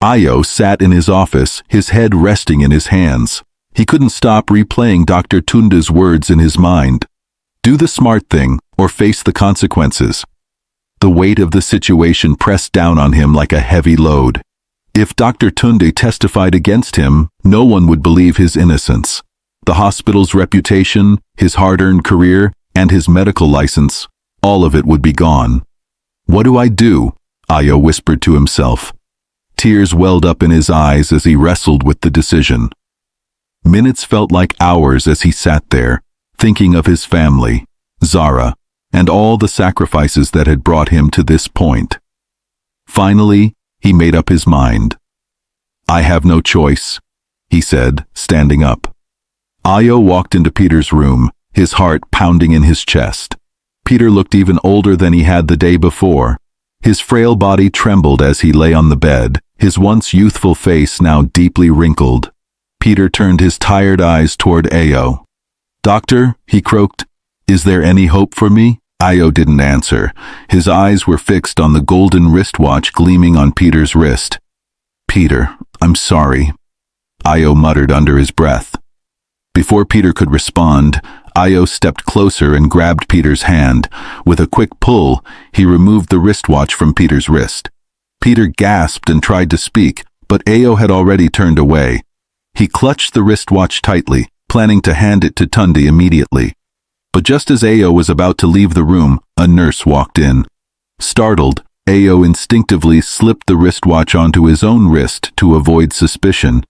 Ayo sat in his office, his head resting in his hands. He couldn't stop replaying Dr. Tunde's words in his mind. Do the smart thing, or face the consequences. The weight of the situation pressed down on him like a heavy load. If Dr. Tunde testified against him, no one would believe his innocence. The hospital's reputation, his hard-earned career, and his medical license, all of it would be gone. What do I do? Ayo whispered to himself. Tears welled up in his eyes as he wrestled with the decision. Minutes felt like hours as he sat there, thinking of his family, Zara, and all the sacrifices that had brought him to this point. Finally, he made up his mind. I have no choice, he said, standing up. Ayo walked into Peter's room, his heart pounding in his chest. Peter looked even older than he had the day before. His frail body trembled as he lay on the bed, his once youthful face now deeply wrinkled. Peter turned his tired eyes toward Ayo. Doctor, he croaked, is there any hope for me? Ayo didn't answer. His eyes were fixed on the golden wristwatch gleaming on Peter's wrist. Peter, I'm sorry, Ayo muttered under his breath. Before Peter could respond, Ayo stepped closer and grabbed Peter's hand. With a quick pull, he removed the wristwatch from Peter's wrist. Peter gasped and tried to speak, but Ayo had already turned away. He clutched the wristwatch tightly, planning to hand it to Tunde immediately. But just as Ayo was about to leave the room, a nurse walked in. Startled, Ayo instinctively slipped the wristwatch onto his own wrist to avoid suspicion.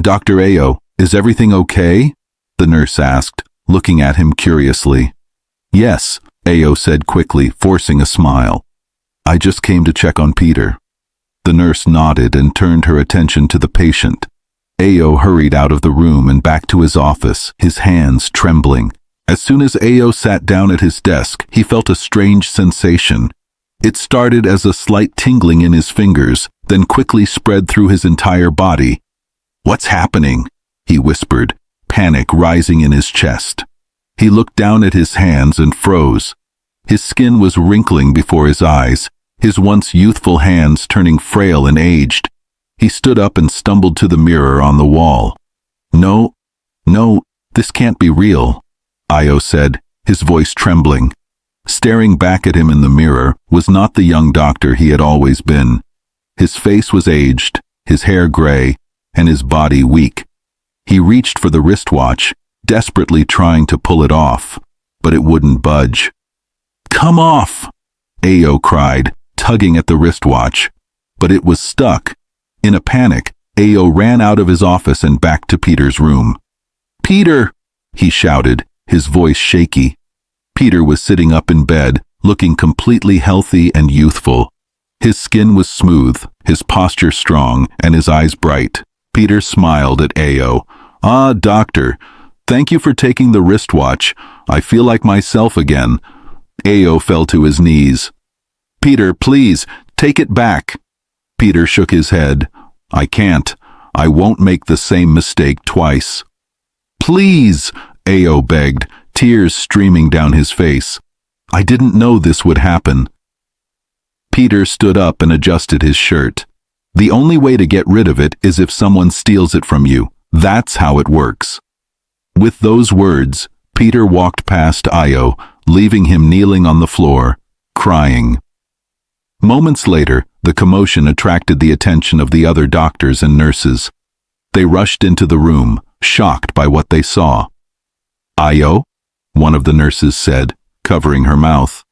Dr. Ayo, is everything okay? The nurse asked, looking at him curiously. Yes, Ayo said quickly, forcing a smile. I just came to check on Peter. The nurse nodded and turned her attention to the patient. Ayo hurried out of the room and back to his office, his hands trembling. As soon as Ayo sat down at his desk, he felt a strange sensation. It started as a slight tingling in his fingers, then quickly spread through his entire body. What's happening? He whispered, panic rising in his chest. He looked down at his hands and froze. His skin was wrinkling before his eyes, his once youthful hands turning frail and aged. He stood up and stumbled to the mirror on the wall. No, this can't be real, Ayo said, his voice trembling. Staring back at him in the mirror was not the young doctor he had always been. His face was aged, his hair gray, and his body weak. He reached for the wristwatch, desperately trying to pull it off, but it wouldn't budge. Come off! Ayo cried, tugging at the wristwatch, but it was stuck. In a panic, Ayo ran out of his office and back to Peter's room. Peter! He shouted, his voice shaky. Peter was sitting up in bed, looking completely healthy and youthful. His skin was smooth, his posture strong, and his eyes bright. Peter smiled at Ayo. Ah, doctor, thank you for taking the wristwatch. I feel like myself again. Ayo fell to his knees. Peter, please, take it back. Peter shook his head. I can't. I won't make the same mistake twice. Please, Ayo begged, tears streaming down his face. I didn't know this would happen. Peter stood up and adjusted his shirt. The only way to get rid of it is if someone steals it from you. That's how it works. With those words, Peter walked past Ayo, leaving him kneeling on the floor, crying. Moments later, the commotion attracted the attention of the other doctors and nurses. They rushed into the room, shocked by what they saw. Ayo? One of the nurses said, covering her mouth.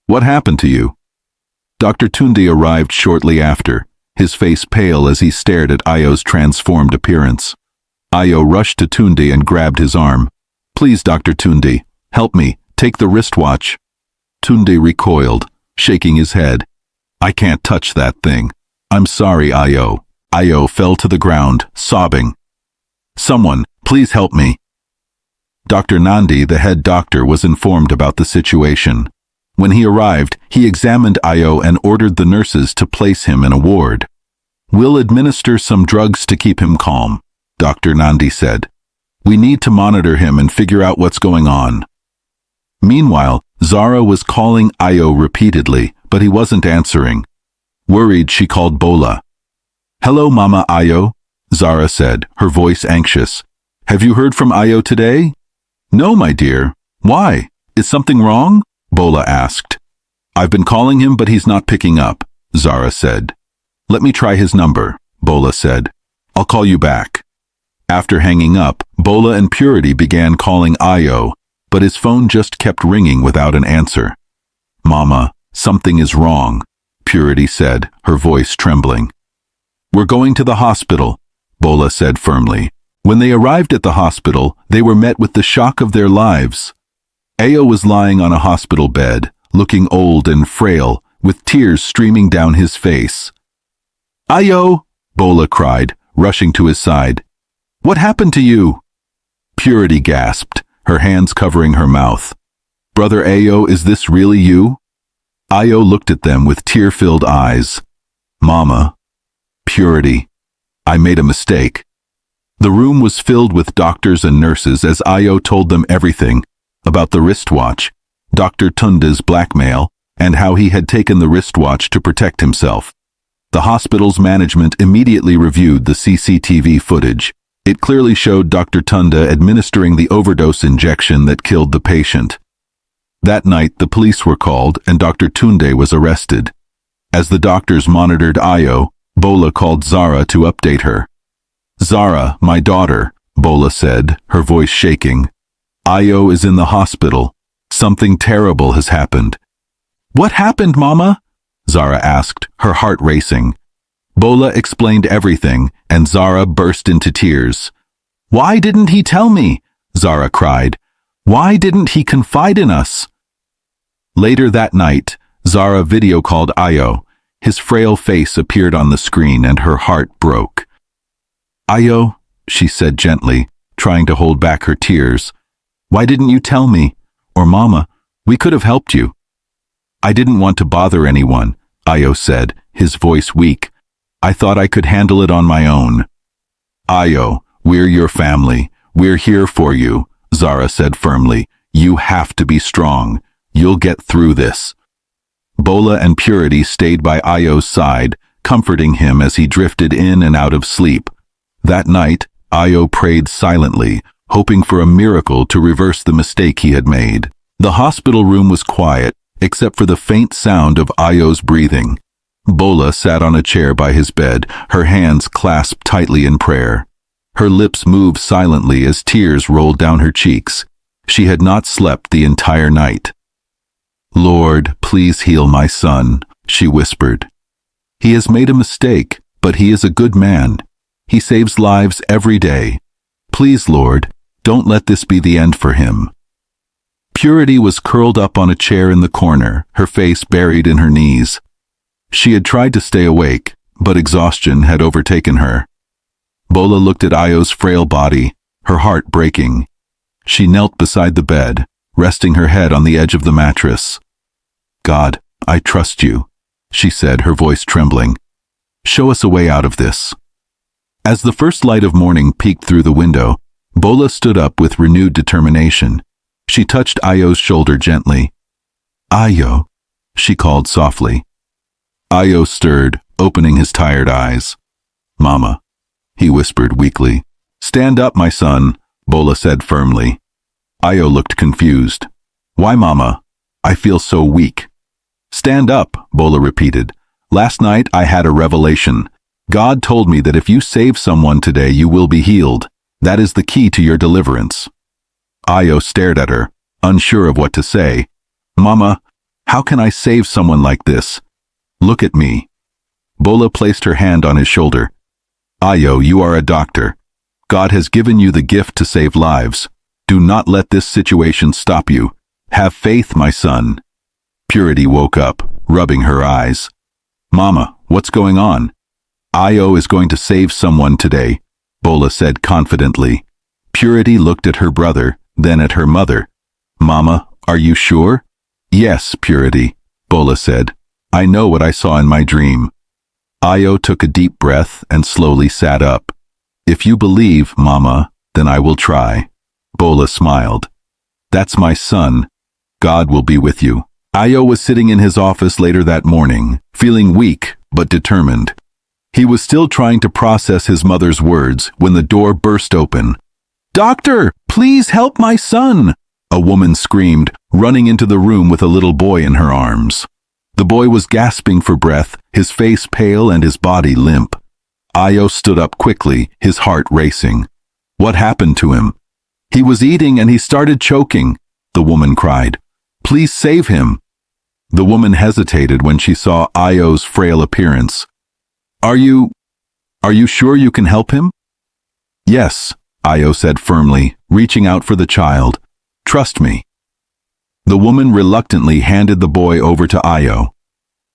What happened to you? Dr. Tunde arrived shortly after, his face pale as he stared at Ayo's transformed appearance. Ayo rushed to Tunde and grabbed his arm. Please, Dr. Tunde, help me, take the wristwatch. Tunde recoiled, shaking his head. I can't touch that thing. I'm sorry, Ayo. Ayo fell to the ground, sobbing. Someone, please help me. Dr. Nandi, the head doctor, was informed about the situation. When he arrived, he examined Ayo and ordered the nurses to place him in a ward. We'll administer some drugs to keep him calm, Dr. Nandi said. We need to monitor him and figure out what's going on. Meanwhile, Zara was calling Ayo repeatedly, but he wasn't answering. Worried, she called Bola. Hello, Mama Ayo, Zara said, her voice anxious. Have you heard from Ayo today? No, my dear. Why? Is something wrong? Bola asked. I've been calling him, but he's not picking up, Zara said. Let me try his number, Bola said. I'll call you back. After hanging up, Bola and Purity began calling Ayo, but his phone just kept ringing without an answer. Mama, something is wrong, Purity said, her voice trembling. We're going to the hospital, Bola said firmly. When they arrived at the hospital, they were met with the shock of their lives. Ayo was lying on a hospital bed, looking old and frail, with tears streaming down his face. Ayo, Bola cried, rushing to his side. What happened to you? Purity gasped, her hands covering her mouth. Brother Ayo, is this really you? Ayo looked at them with tear-filled eyes. Mama. Purity. I made a mistake. The room was filled with doctors and nurses as Ayo told them everything about the wristwatch, Dr. Tunde's blackmail, and how he had taken the wristwatch to protect himself. The hospital's management immediately reviewed the CCTV footage. It clearly showed Dr. Tunde administering the overdose injection that killed the patient. That night, the police were called and Dr. Tunde was arrested. As the doctors monitored Ayo, Bola called Zara to update her. Zara, my daughter, Bola said, her voice shaking. Ayo is in the hospital. Something terrible has happened. What happened, Mama? Zara asked, her heart racing. Bola explained everything, and Zara burst into tears. Why didn't he tell me? Zara cried. Why didn't he confide in us? Later that night, Zara video called Ayo. His frail face appeared on the screen and her heart broke. Ayo, she said gently, trying to hold back her tears. Why didn't you tell me? Or Mama, we could have helped you. I didn't want to bother anyone, Ayo said, his voice weak. I thought I could handle it on my own. Ayo, we're your family. We're here for you, Zara said firmly. You have to be strong. You'll get through this. Bola and Purity stayed by Ayo's side, comforting him as he drifted in and out of sleep. That night, Ayo prayed silently, hoping for a miracle to reverse the mistake he had made. The hospital room was quiet, except for the faint sound of Ayo's breathing. Bola sat on a chair by his bed, her hands clasped tightly in prayer. Her lips moved silently as tears rolled down her cheeks. She had not slept the entire night. Lord, please heal my son, she whispered. He has made a mistake, but he is a good man. He saves lives every day. Please, Lord, don't let this be the end for him. Purity was curled up on a chair in the corner, her face buried in her knees. She had tried to stay awake, but exhaustion had overtaken her. Bola looked at Ayo's frail body, her heart breaking. She knelt beside the bed, resting her head on the edge of the mattress. God, I trust you, she said, her voice trembling. Show us a way out of this. As the first light of morning peeked through the window, Bola stood up with renewed determination. She touched Ayo's shoulder gently. Ayo, she called softly. Ayo stirred, opening his tired eyes. Mama, he whispered weakly. Stand up, my son, Bola said firmly. Ayo looked confused. Why, Mama? I feel so weak. Stand up, Bola repeated. Last night I had a revelation. God told me that if you save someone today, you will be healed. That is the key to your deliverance. Ayo stared at her, unsure of what to say. Mama, how can I save someone like this? Look at me. Bola placed her hand on his shoulder. Ayo, you are a doctor. God has given you the gift to save lives. Do not let this situation stop you. Have faith, my son. Purity woke up, rubbing her eyes. Mama, what's going on? Ayo is going to save someone today, Bola said confidently. Purity looked at her brother, then at her mother. Mama, are you sure? Yes, Purity, Bola said. I know what I saw in my dream. Ayo took a deep breath and slowly sat up. If you believe, Mama, then I will try. Bola smiled. That's my son. God will be with you. Ayo was sitting in his office later that morning, feeling weak but determined. He was still trying to process his mother's words when the door burst open. "Doctor, please help my son!" a woman screamed, running into the room with a little boy in her arms. The boy was gasping for breath, his face pale and his body limp. Ayo stood up quickly, his heart racing. What happened to him? "He was eating and he started choking," the woman cried. "Please save him." The woman hesitated when she saw Ayo's frail appearance. Are you sure you can help him?" "Yes," Ayo said firmly, reaching out for the child. "Trust me." The woman reluctantly handed the boy over to Ayo.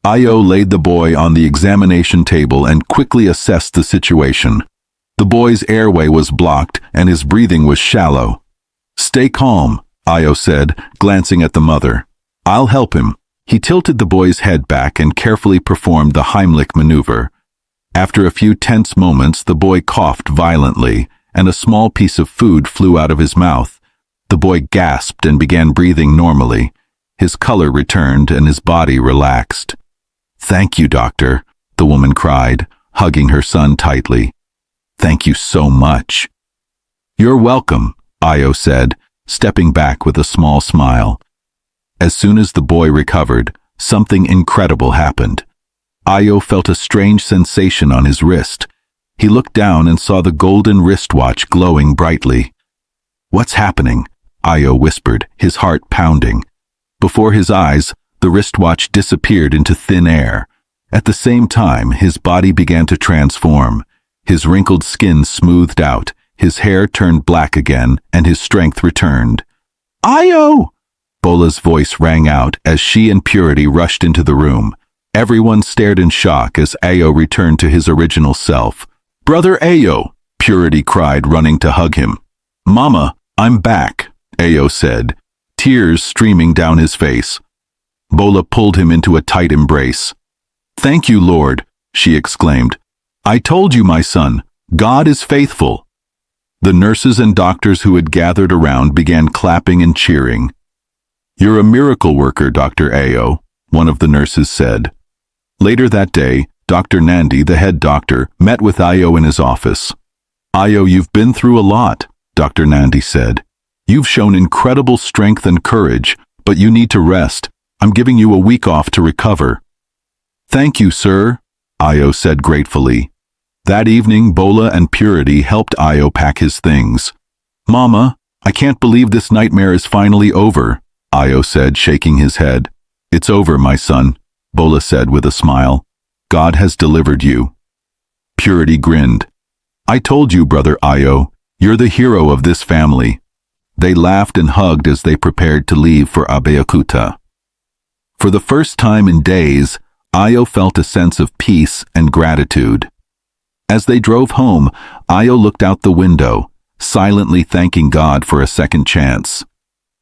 Ayo laid the boy on the examination table and quickly assessed the situation. The boy's airway was blocked and his breathing was shallow. "Stay calm," Ayo said, glancing at the mother. "I'll help him." He tilted the boy's head back and carefully performed the Heimlich maneuver. After a few tense moments, the boy coughed violently, and a small piece of food flew out of his mouth. The boy gasped and began breathing normally. His color returned and his body relaxed. "Thank you, doctor," the woman cried, hugging her son tightly. "Thank you so much." "You're welcome," Ayo said, stepping back with a small smile. As soon as the boy recovered, something incredible happened. Ayo felt a strange sensation on his wrist. He looked down and saw the golden wristwatch glowing brightly. "What's happening?" Ayo whispered, his heart pounding. Before his eyes, the wristwatch disappeared into thin air. At the same time, his body began to transform. His wrinkled skin smoothed out, his hair turned black again, and his strength returned. "Ayo!" Bola's voice rang out as she and Purity rushed into the room. Everyone stared in shock as Ayo returned to his original self. "Brother Ayo!" Purity cried, running to hug him. "Mama, I'm back," Ayo said, tears streaming down his face. Bola pulled him into a tight embrace. "Thank you, Lord," she exclaimed. "I told you, my son, God is faithful." The nurses and doctors who had gathered around began clapping and cheering. "You're a miracle worker, Dr. Ayo," one of the nurses said. Later that day, Dr. Nandi, the head doctor, met with Ayo in his office. "Ayo, you've been through a lot," Dr. Nandi said. "You've shown incredible strength and courage, but you need to rest. I'm giving you a week off to recover." "Thank you, sir," Ayo said gratefully. That evening, Bola and Purity helped Ayo pack his things. "Mama, I can't believe this nightmare is finally over," Ayo said, shaking his head. "It's over, my son," Bola said with a smile. "God has delivered you." Purity grinned. "I told you, brother Ayo, you're the hero of this family." They laughed and hugged as they prepared to leave for Abeokuta. For the first time in days, Ayo felt a sense of peace and gratitude. As they drove home, Ayo looked out the window, silently thanking God for a second chance.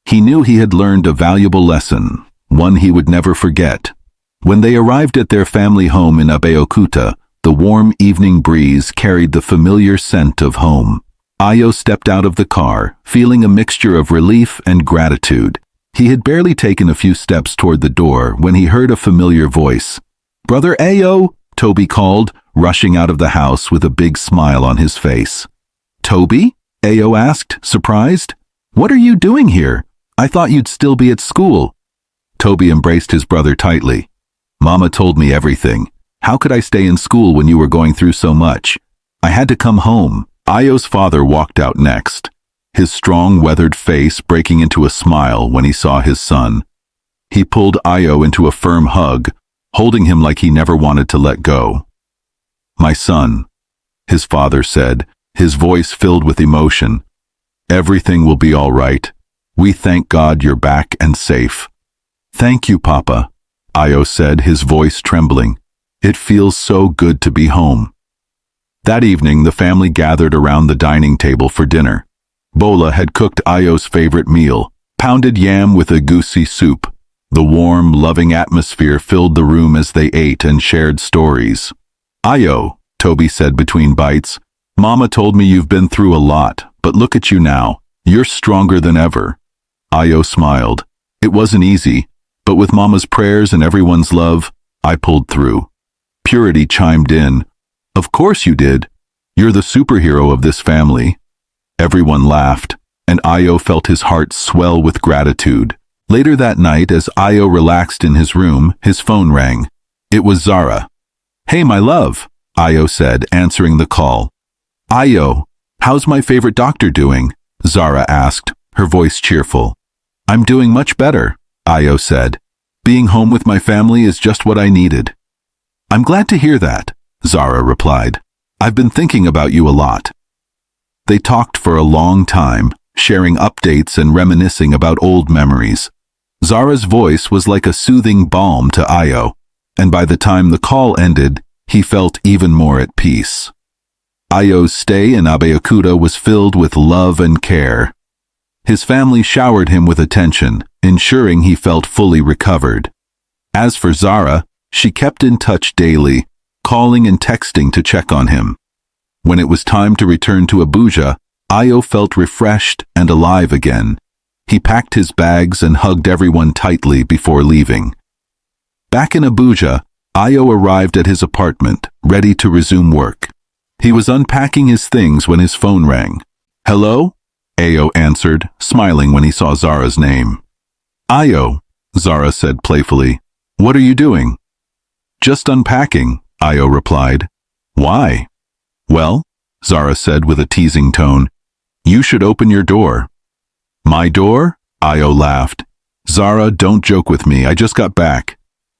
He knew he had learned a valuable lesson, one he would never forget. When they arrived at their family home in Abeokuta, the warm evening breeze carried the familiar scent of home. Ayo stepped out of the car, feeling a mixture of relief and gratitude. He had barely taken a few steps toward the door when he heard a familiar voice. "Brother Ayo," Toby called, rushing out of the house with a big smile on his face. "Toby?" Ayo asked, surprised. "What are you doing here? I thought you'd still be at school." Toby embraced his brother tightly. "Mama told me everything. How could I stay in school when you were going through so much? I had to come home." Ayo's father walked out next, his strong, weathered face breaking into a smile when he saw his son. He pulled Ayo into a firm hug, holding him like he never wanted to let go. "My son," his father said, his voice filled with emotion. "Everything will be all right. We thank God you're back and safe." "Thank you, Papa," Ayo said, his voice trembling. "It feels so good to be home." That evening, the family gathered around the dining table for dinner. Bola had cooked Ayo's favorite meal, pounded yam with a goosey soup. The warm, loving atmosphere filled the room as they ate and shared stories. "Ayo," Toby said between bites, "Mama told me you've been through a lot, but look at you now. You're stronger than ever." Ayo smiled. "It wasn't easy, but with Mama's prayers and everyone's love, I pulled through." Purity chimed in. Of course you did. You're the superhero of this family. Everyone laughed, and Ayo felt his heart swell with gratitude. Later that night, as Ayo relaxed in his room, his phone rang. It was Zara. "Hey, my love," Ayo said, answering the call. "Ayo, how's my favorite doctor doing?" Zara asked, her voice cheerful. "I'm doing much better," Ayo said. "Being home with my family is just what I needed." "I'm glad to hear that," Zara replied. "I've been thinking about you a lot." They talked for a long time, sharing updates and reminiscing about old memories. Zara's voice was like a soothing balm to Ayo, and by the time the call ended, he felt even more at peace. Ayo's stay in Abeokuta was filled with love and care. His family showered him with attention, ensuring he felt fully recovered. As for Zara, she kept in touch daily, calling and texting to check on him. When it was time to return to Abuja, Ayo felt refreshed and alive again. He packed his bags and hugged everyone tightly before leaving. Back in Abuja, Ayo arrived at his apartment, ready to resume work. He was unpacking his things when his phone rang. "Hello?" Ayo answered, smiling when he saw Zara's name. "Ayo," Zara said playfully. "What are you doing?" "Just unpacking," Ayo replied. "Why?" "Well," Zara said with a teasing tone, "you should open your door." "My door?" Ayo laughed. "Zara, don't joke with me, I just got back."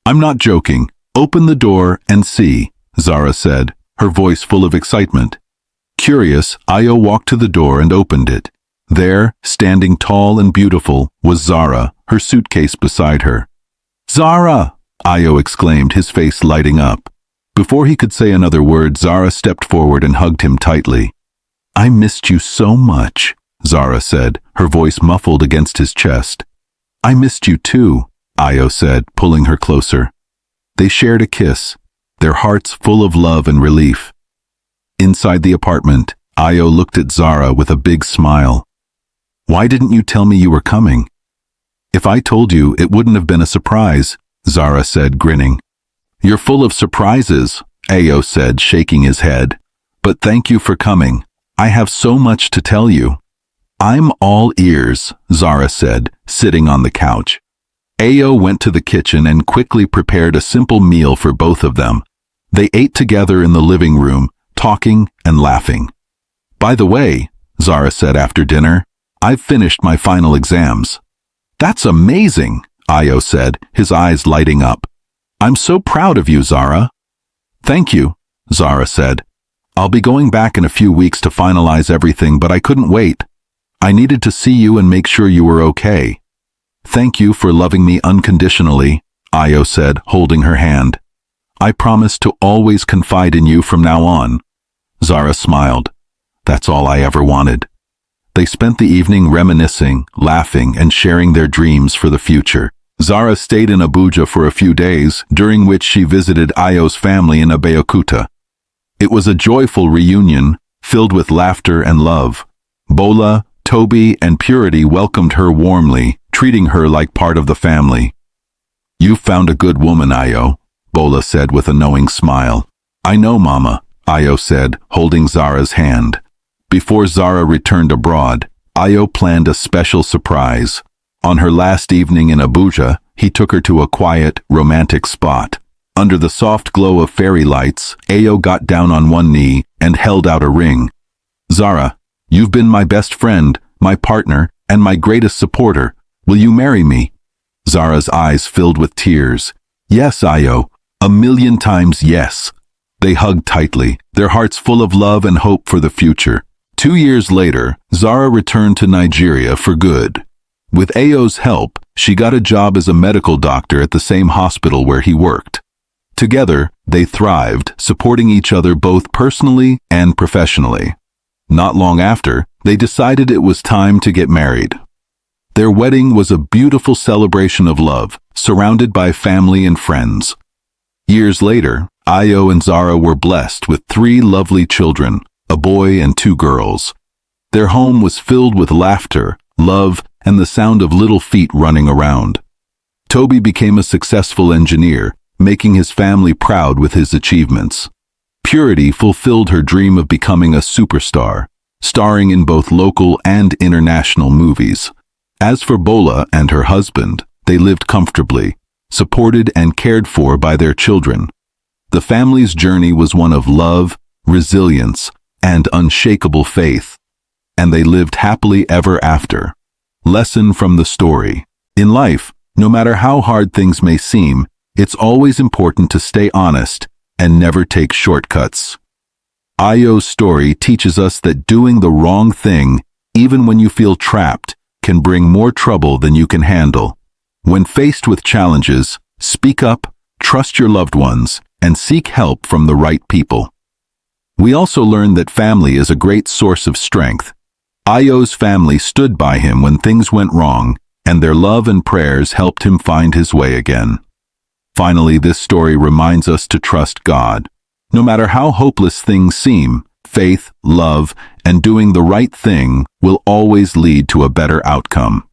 "I'm not joking. Open the door and see," Zara said, her voice full of excitement. Curious, Ayo walked to the door and opened it. There, standing tall and beautiful, was Zara, her suitcase beside her. "Zara!" Ayo exclaimed, his face lighting up. Before he could say another word, Zara stepped forward and hugged him tightly. "I missed you so much," Zara said, her voice muffled against his chest. "I missed you too," Ayo said, pulling her closer. They shared a kiss, their hearts full of love and relief. Inside the apartment, Ayo looked at Zara with a big smile. "Why didn't you tell me you were coming?" "If I told you, it wouldn't have been a surprise," Zara said, grinning. "You're full of surprises," Ayo said, shaking his head. "But thank you for coming. I have so much to tell you." "I'm all ears," Zara said, sitting on the couch. Ayo went to the kitchen and quickly prepared a simple meal for both of them. They ate together in the living room, talking and laughing. "By the way," Zara said after dinner, "I've finished my final exams." "That's amazing," Ayo said, his eyes lighting up. "I'm so proud of you, Zara." "Thank you," Zara said. "I'll be going back in a few weeks to finalize everything, but I couldn't wait. I needed to see you and make sure you were okay." "Thank you for loving me unconditionally," Ayo said, holding her hand. "I promise to always confide in you from now on." Zara smiled. "That's all I ever wanted." They spent the evening reminiscing, laughing, and sharing their dreams for the future. Zara stayed in Abuja for a few days, during which she visited Ayo's family in Abeokuta. It was a joyful reunion, filled with laughter and love. Bola, Toby, and Purity welcomed her warmly, treating her like part of the family. "You've found a good woman, Ayo," Bola said with a knowing smile. "I know, Mama," Ayo said, holding Zara's hand. Before Zara returned abroad, Ayo planned a special surprise. On her last evening in Abuja, he took her to a quiet, romantic spot. Under the soft glow of fairy lights, Ayo got down on one knee and held out a ring. "Zara, you've been my best friend, my partner, and my greatest supporter. Will you marry me?" Zara's eyes filled with tears. "Yes, Ayo, 1,000,000 times yes." They hugged tightly, their hearts full of love and hope for the future. 2 years later, Zara returned to Nigeria for good. With Ayo's help, she got a job as a medical doctor at the same hospital where he worked. Together, they thrived, supporting each other both personally and professionally. Not long after, they decided it was time to get married. Their wedding was a beautiful celebration of love, surrounded by family and friends. Years later, Ayo and Zara were blessed with 3 lovely children, a boy and 2 girls. Their home was filled with laughter, love, and the sound of little feet running around. Toby became a successful engineer, making his family proud with his achievements. Purity fulfilled her dream of becoming a superstar, starring in both local and international movies. As for Bola and her husband, they lived comfortably, supported and cared for by their children. The family's journey was one of love, resilience, and unshakable faith, and they lived happily ever after. Lesson from the story. In life, no matter how hard things may seem, it's always important to stay honest and never take shortcuts. Ayo's story teaches us that doing the wrong thing, even when you feel trapped, can bring more trouble than you can handle. When faced with challenges, speak up, trust your loved ones, and seek help from the right people. We also learn that family is a great source of strength. Ayo's family stood by him when things went wrong, and their love and prayers helped him find his way again. Finally, this story reminds us to trust God. No matter how hopeless things seem, faith, love, and doing the right thing will always lead to a better outcome.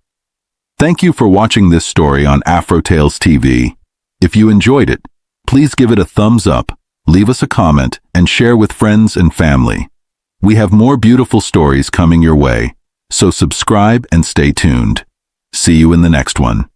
Thank you for watching this story on AfroTales TV. If you enjoyed it, please give it a thumbs up, leave us a comment, and share with friends and family. We have more beautiful stories coming your way, so subscribe and stay tuned. See you in the next one.